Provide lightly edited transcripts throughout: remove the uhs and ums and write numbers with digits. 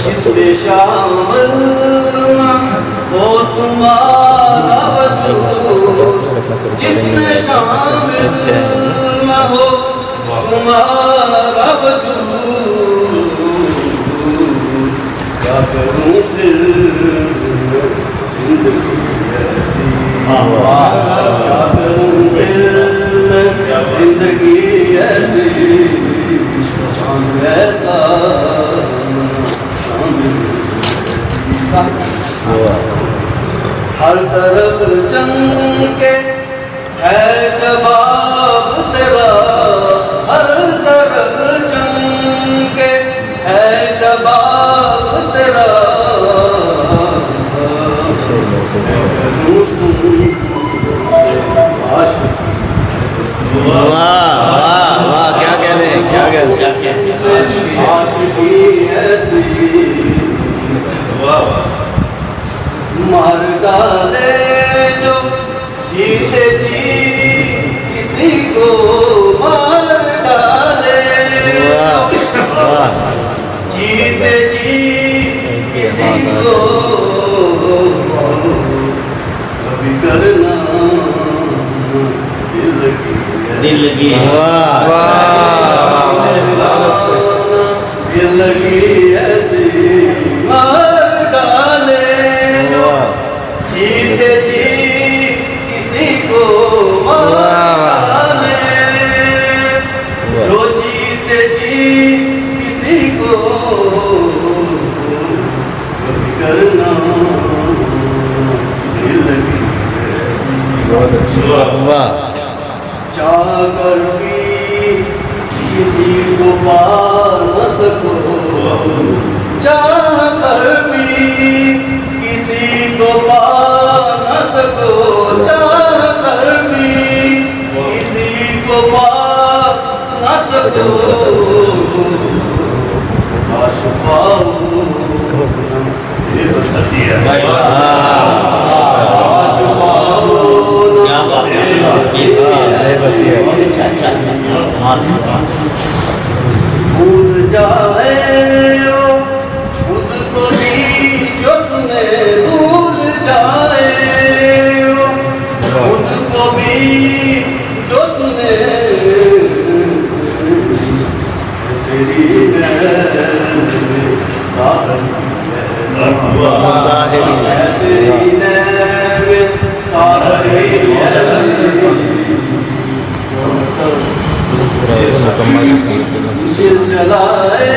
इसमें शामिल हो तुम्हारा वजूद, जिसमें शामिल न हो तुम्हारा वजूद, क्या करूं फिर जिंदगी ऐसी, क्या करूं फिर जिंदगी ऐसी, चांद ऐसा हर तरफ चमके है शबाब तेरा, हर तरफ चमके है शबाब तेरा, मैं करूं तुमसे आशिकी ऐसी, क्या कहते हैं, क्या कहते हैं, आशिकी ऐसी, मार डाले जो जीते जी किसी को, मार डाले जीते जी किसी को, कभी करना दिल की दिल की दिल की ऐसी, मार डाले जो जीते जी किसी को, मार डाले जो जीते जी किसी को, कभी करना दिल की ऐसी, चाह कर भी किसी को पा न सको, चाह कर भी किसी को पा न सको, चाह कर भी किसी को पा न सको, काश पाओ भूल जाए वो खुद को भी जो सुने, भूल जाए वो खुद को भी जो सुने, तेरी नैन में साहिरी है, तेरी नैन में साहिरी ऐसी, दिल जलाए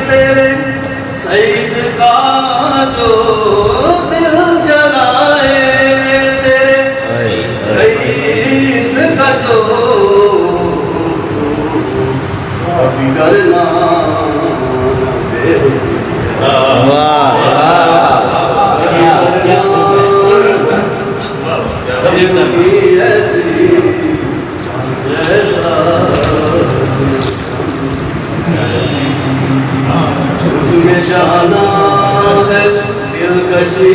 तेरे सईद का जो, दिल जलाए तेरे सईद का जो, कभी करना जाना है दिलकशी